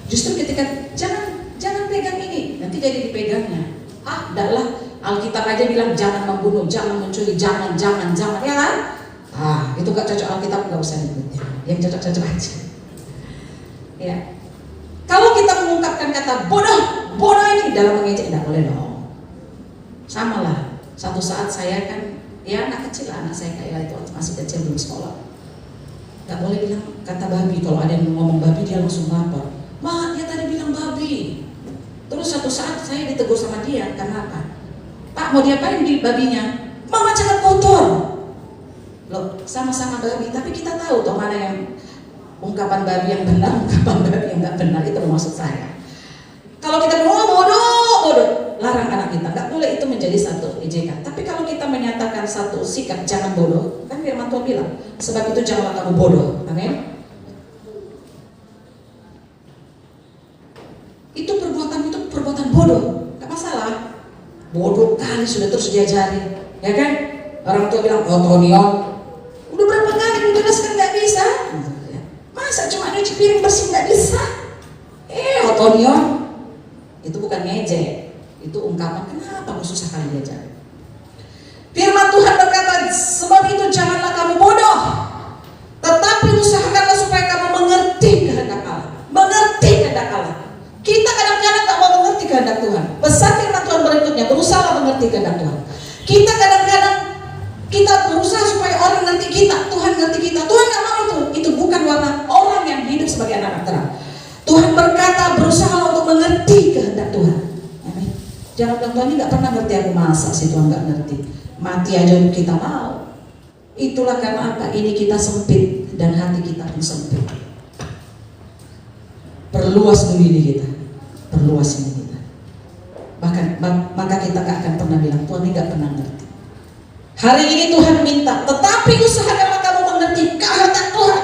Justru ketika jangan pegang ini, nanti jadi dipegangnya. Daklah, Alkitab aja bilang jangan membunuh, jangan mencuri, jangan, ya kan? Itu gak cocok Alkitab, gak usah dibuat. Yang cocok aja. Ya. Kalau kita mengungkapkan kata bodoh ini dalam mengejek, tidak boleh dong. Sama lah. Satu saat saya kan, ya anak kecil, anak saya kayak itu masih kecil belum sekolah. Gak boleh bilang kata babi. Kalau ada yang ngomong babi dia langsung lapor. Ma, dia tadi bilang babi. Terus satu saat saya ditegur sama dia karena apa? Pak, mau diapain di babinya? Mama jangan kotor. Loh, sama-sama babi, tapi kita tahu toh mana yang ungkapan babi yang benar, ungkapan babi yang nggak benar. Itu maksud saya. Kalau kita bodoh, larang anak kita, nggak boleh itu menjadi satu ejekan. Tapi kalau kita menyatakan satu sikap jangan bodoh, kan firman Tuhan bilang, sebab itu janganlah kamu bodoh. Amin. Itu perbuatan bodoh, nggak masalah. Bodoh kali sudah terus diajari, ya kan? Orang tua bilang, Tonion, udah berapa kali menjelaskan nggak bisa? Masa cuma nyuci piring bersih nggak bisa? Tonion, itu bukan ngejek, itu ungkapan kenapa aku susah kali diajari. Firman Tuhan berkata, sebab itu janganlah kamu bodoh, tetapi usahakanlah supaya kamu mengerti kehendak Allah. Mengerti kehendak Allah. Kita kadang-kadang tak mau mengerti kehendak Tuhan. Pesan firman Tuhan berikutnya, berusaha mengerti kehendak Tuhan. Kita kadang-kadang kita berusaha supaya orang ngerti kita, Tuhan ngerti kita. Tuhan gak mau itu. Itu bukan warna orang yang hidup sebagai anak terang. Tuhan berkata berusaha untuk mengerti kehendak Tuhan. Amin. Jangan bilang Tuhan ini gak pernah ngerti aku, masa sih Tuhan gak ngerti. Mati aja kita mau. Itulah karena apa? Ini kita sempit dan hati kita pun sempit. Perluas dulu ini kita. Perluas ini kita. maka kita gak akan pernah bilang Tuhan ini gak pernah ngerti. Hari ini Tuhan minta, tetapi usahakanlah kamu mengerti kehendak Tuhan.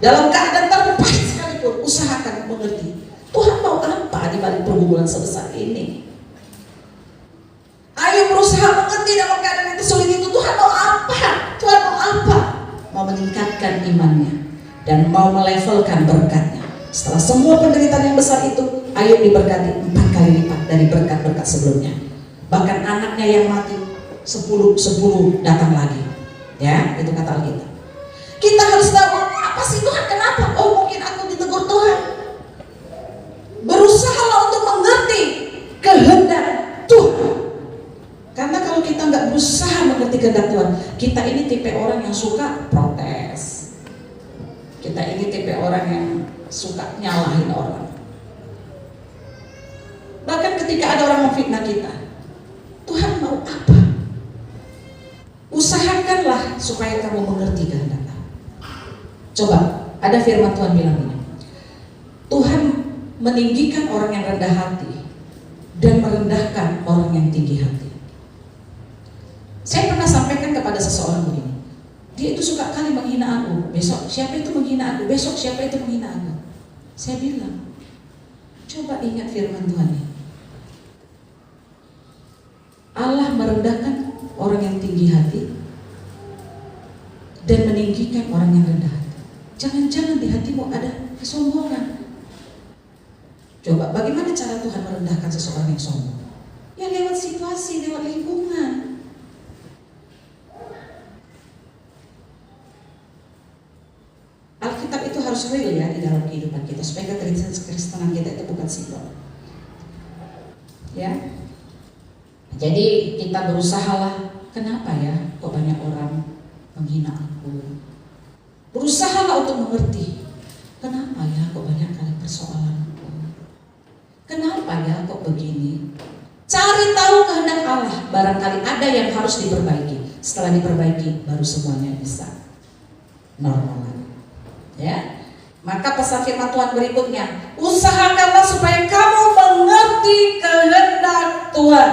Dalam keadaan terpahit sekalipun, usahakan mengerti Tuhan mau apa di balik pergumulan sebesar ini. Ayo berusaha mengerti dalam keadaan yang sulit itu. Tuhan mau apa? Tuhan mau apa? Mau meningkatkan imannya dan mau melevelkan berkatnya. Setelah semua penderitaan yang besar itu, Ayub diberkati 4 kali lipat dari berkat-berkat sebelumnya. Bahkan anaknya yang mati 10 datang lagi. Ya, itu kata Alkitab. Kita harus tahu, apa sih Tuhan, kenapa? Oh, mungkin aku ditegur Tuhan. Berusahalah untuk mengerti kehendak Tuhan. Karena kalau kita nggak berusaha mengerti kehendak Tuhan, kita ini tipe orang yang suka protes. Kita ini tipe orang yang suka nyalahin orang. Bahkan ketika ada orang memfitnah kita, Tuhan mau apa? Usahakanlah supaya kamu mengerti kehendak Allah. Coba, ada firman Tuhan bilang ini, Tuhan meninggikan orang yang rendah hati dan merendahkan orang yang tinggi hati. Saya pernah sampaikan kepada seseorang begini, dia itu suka kali menghina aku. Besok siapa itu menghina aku, besok siapa itu menghina aku. Saya bilang, coba ingat firman Tuhan ini. Allah merendahkan orang yang tinggi hati dan meninggikan orang yang rendah hati. Jangan-jangan di hatimu ada kesombongan. Coba, bagaimana cara Tuhan merendahkan seseorang yang sombong? Ya lewat situasi, lewat lingkungan. Alkitab itu harus real ya di dalam kehidupan kita, supaya kekristenan kita itu bukan simbol. Ya, jadi kita berusahalah. Kenapa ya kok banyak orang menghina aku? Berusahalah untuk mengerti. Kenapa ya kok banyak kali persoalanku? Kenapa ya kok begini? Cari tahu kehendak Allah. Barangkali ada yang harus diperbaiki. Setelah diperbaiki, baru semuanya bisa normal lagi. Ya, maka pesan firman Tuhan berikutnya, usahakanlah supaya kamu mengerti kehendak Tuhan.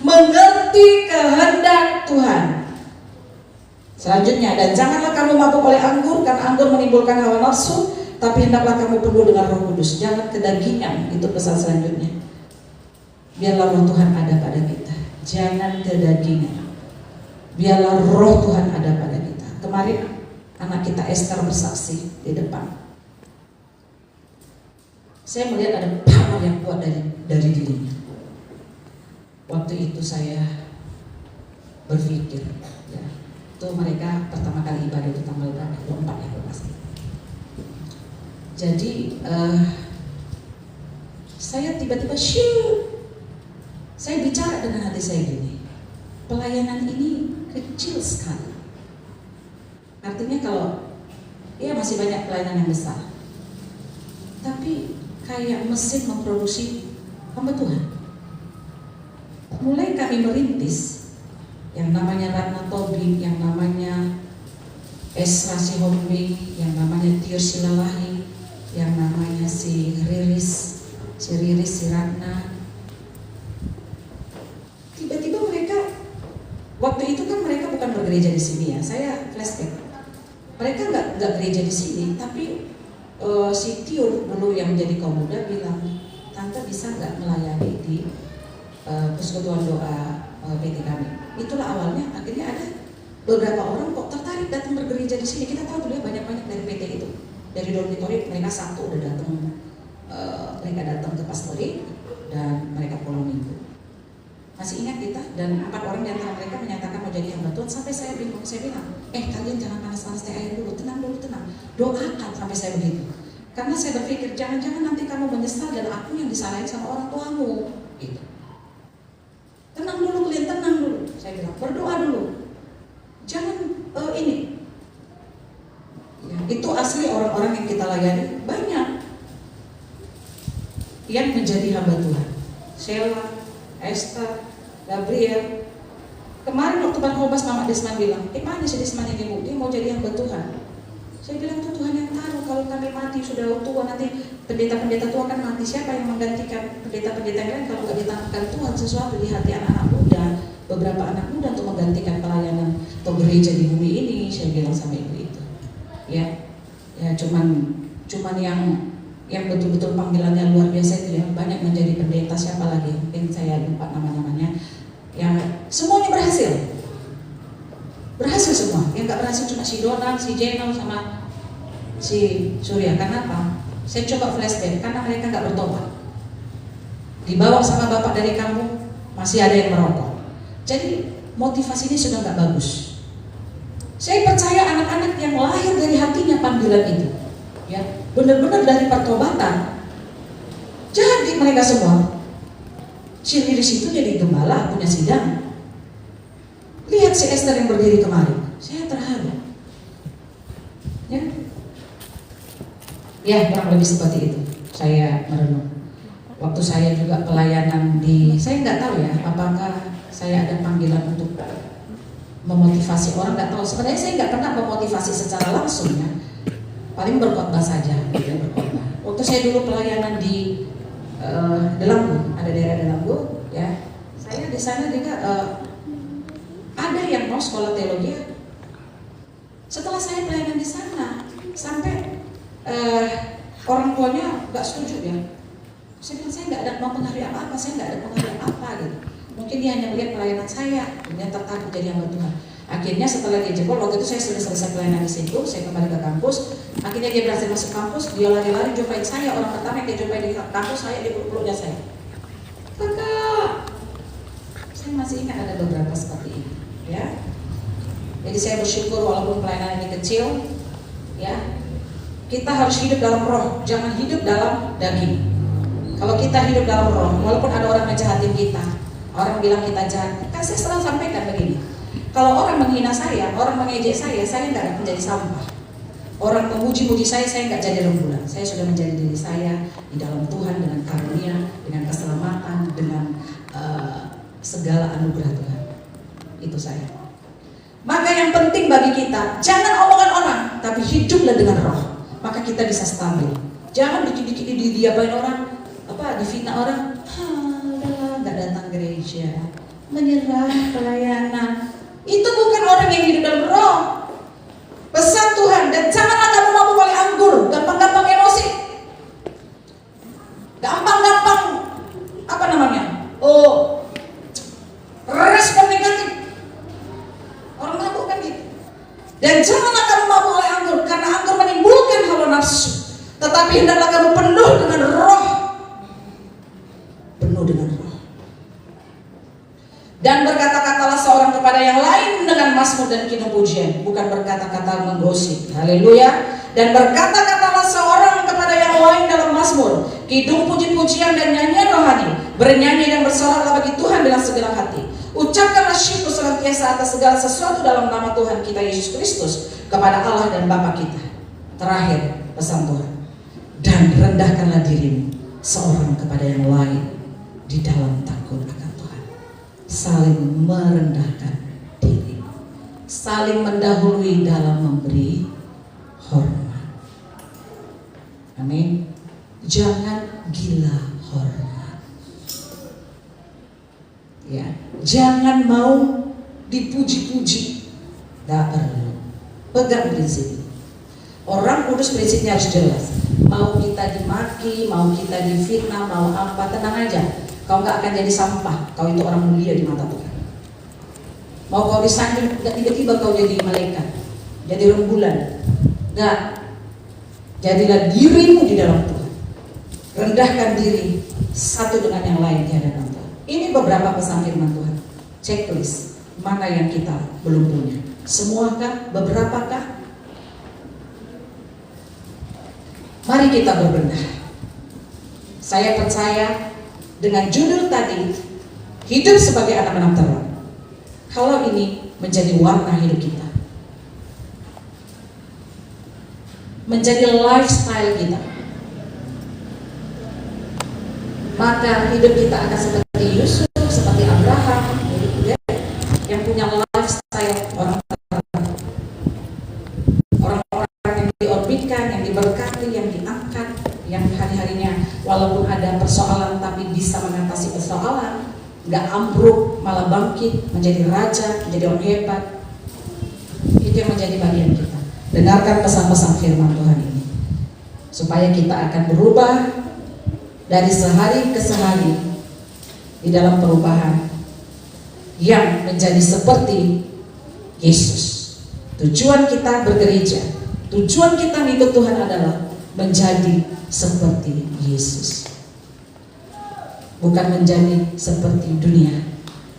Mengerti kehendak Tuhan. Selanjutnya, dan janganlah kamu mabuk oleh anggur, karena anggur menimbulkan hawa nafsu, tapi hendaklah kamu penuh dengan Roh Kudus. Jangan kedagingan, itu pesan selanjutnya. Biarlah Roh Tuhan ada pada kita. Jangan kedagingan. Biarlah Roh Tuhan ada pada kita. Kemarin anak kita Esther bersaksi di depan. Saya melihat ada power yang kuat dari dirinya. Waktu itu saya berpikir, ya, itu mereka pertama kali ibadah itu tanggal berapa? 24 ya kalau masih. Jadi saya tiba-tiba saya bicara dengan hati saya gini, pelayanan ini kecil sekali. Artinya kalau ya masih banyak pelayanan yang besar, tapi kayak mesin memproduksi hamba Tuhan. Mulai kami merintis yang namanya Ratna Tobing, yang namanya Esra Sihombe, yang namanya Tio Silalahi, yang namanya si Riris, si Ratna. Tiba-tiba mereka, waktu itu kan mereka bukan bergereja di sini ya, saya flashback. Mereka nggak gereja di sini, tapi si Tio dulu yang menjadi kaum muda bilang, Tante bisa nggak melayani di persekutuan doa PT kami. Itulah awalnya. Akhirnya ada beberapa orang kok tertarik datang bergereja di sini. Kita tahu dulu ya banyak-banyak dari PT itu, dari dormitori mereka Sabtu udah datang, mereka datang ke pastori dan mereka pulang minggu. Masih ingat kita? Dan 4 orang di antara mereka menyatakan mau jadi hamba Tuhan. Sampai saya bingung, saya bilang, kalian jangan panas-panas teh air dulu, tenang, doakan. Sampai saya begitu, karena saya berpikir jangan-jangan nanti kamu menyesal dan aku yang disalahin sama orang tuamu gitu. Tenang dulu kalian, tenang dulu. Saya bilang, berdoa dulu. Jangan ini. Ya, itu asli orang-orang yang kita layani banyak yang menjadi hamba Tuhan. Sheila, Esther, Gabriel. Kemarin waktu Banhobas Mama Desman bilang, mana si Desman ini Bu? Dia mau jadi hamba Tuhan. Saya bilang tuh Tuhan yang tahu, kalau kami mati sudah tua nanti pendeta-pendeta tua akan mati. Siapa yang menggantikan pendeta-pendeta yang lain kalau nggak ditanamkan Tuhan sesuatu di hati anak-anak muda, beberapa anak muda untuk menggantikan pelayanan atau gereja di bumi ini? Saya bilang sama ibu itu, ya cuman yang betul-betul panggilannya luar biasa itu ya, banyak menjadi pendeta. Siapa lagi? Mungkin saya lupa nama-namanya. Yang semuanya berhasil semua. Yang nggak berhasil cuma si Donald, si Jenal sama si Surya. Kenapa? Saya coba flashback, karena mereka nggak bertobat. Dibawa sama bapak dari kampung, masih ada yang merokok. Jadi motivasinya sudah nggak bagus. Saya percaya anak-anak yang lahir dari hatinya panggilan itu, ya benar-benar dari pertobatan, jadi mereka semua. Si Liris itu jadi gembala, punya sidang. Lihat si Esther yang berdiri kemarin, saya terharu. Ya, kurang lebih seperti itu. Saya merenung. Waktu saya juga pelayanan saya nggak tahu ya, apakah saya ada panggilan untuk memotivasi orang, nggak tahu. Sebenarnya saya nggak pernah memotivasi secara langsung ya. Paling berkhotbah saja, ya berkhotbah. Waktu saya dulu pelayanan di Delanggu, ada daerah Delanggu, ya. Saya di sana juga ada yang mau sekolah teologi. Setelah saya pelayanan di sana, sampai orang tuanya nggak setuju ya. Saya bilang saya nggak ada mempengaruhi apa-apa, saya nggak ada pengaruh apa gitu. Mungkin dia hanya melihat pelayanan saya, kemudian tertarik jadi hamba Tuhan. Akhirnya setelah dia jebol, waktu itu saya sudah selesai pelayanan di situ, saya kembali ke kampus. Akhirnya dia berhasil masuk kampus, dia lari-lari jumpain saya. Orang pertama yang dia jumpain di kampus saya, dia peluk-peluknya saya. Kakak, saya masih ingat ada beberapa seperti ini, ya. Jadi saya bersyukur walaupun pelayanan ini kecil, ya. Kita harus hidup dalam roh, jangan hidup dalam daging. Kalau kita hidup dalam roh, walaupun ada orang ngejahatin kita, orang bilang kita jahat, kan saya selalu sampaikan begini. Kalau orang menghina saya, orang mengejek saya nggak akan menjadi sampah. Orang memuji-muji saya nggak jadi rembulan. Saya sudah menjadi diri saya di dalam Tuhan dengan karunia, dengan keselamatan, dengan segala anugerah Tuhan. Itu saya. Maka yang penting bagi kita, jangan omongan orang, tapi hiduplah dengan roh. Maka kita bisa stabil. Jangan dikit-dikit didiapain orang, difitnah orang. Nggak datang gereja, menyerah pelayanan. Itu bukan orang yang hidup dalam roh. Pesan Tuhan, dan janganlah kamu mabuk oleh anggur, gampang-gampang emosi, gampang-gampang respon negatif. Orang mabuk kan gitu. Dan janganlah kamu mabuk oleh anggur, karena anggur menimbulkan hawa nafsu. Tetapi hendaklah kamu penuh dengan roh. Penuh dengan roh. Dan berkata-katalah seorang kepada yang lain dengan mazmur dan kidung pujian, bukan berkata-kata menggosip. Haleluya. Dan berkata-katalah seorang kepada yang lain dalam mazmur, kidung puji-pujian dan nyanyian rohani. Bernyanyi dan bersoraklah bagi Tuhan dengan segenap hati. Ucapkanlah syukur senantiasa atas segala sesuatu dalam nama Tuhan kita Yesus Kristus kepada Allah dan Bapa kita. Terakhir pesan Tuhan, dan rendahkanlah dirimu seorang kepada yang lain di dalam takut akan Tuhan. Saling merendahkan diri, saling mendahului dalam memberi hormat. Amin. Jangan gila hormat, ya. Jangan mau dipuji-puji, tidak perlu. Pegang prinsip. Orang kudus prinsipnya harus jelas. Mau kita dimaki, mau kita difitnah, mau apa, tenang aja. Kau nggak akan jadi sampah. Kau itu orang mulia di mata Tuhan. Mau kau disanjung, nggak tiba-tiba kau jadi malaikat, jadi rembulan. Nggak. Jadilah dirimu di dalam Tuhan. Rendahkan diri satu dengan yang lain di hadapan Tuhan. Ini beberapa pesan firman Tuhan. Checklist mana yang kita belum punya. Semuakah? Beberapakah? Mari kita berbenah. Saya percaya dengan judul tadi, hidup sebagai anak-anak terang. Kalau ini menjadi warna hidup kita, menjadi lifestyle kita, maka hidup kita akan seperti Yusuf, seperti Abraham, yang punya lifestyle orang terang. Orang-orang yang diorbitkan, yang diberkati, yang diangkat, yang hari-hari nggak ambruk, malah bangkit, menjadi raja, menjadi orang hebat. Itu yang menjadi bagian kita. Dengarkan pesan-pesan firman Tuhan ini, supaya kita akan berubah dari sehari ke sehari di dalam perubahan yang menjadi seperti Yesus. Tujuan kita bergereja, tujuan kita mengikut Tuhan adalah menjadi seperti Yesus. Bukan menjadi seperti dunia,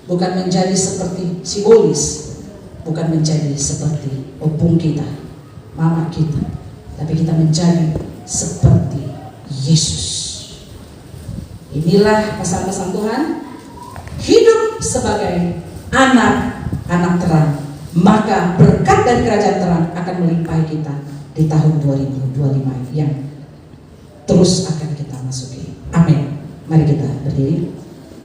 bukan menjadi seperti simbolis, bukan menjadi seperti opung kita, mama kita, tapi kita menjadi seperti Yesus. Inilah pesan-pesan Tuhan. Hidup sebagai anak-anak terang, maka berkat dari kerajaan terang akan melimpahi kita di tahun 2025 yang terus akan kita masuki. Amin. Mari kita berdiri.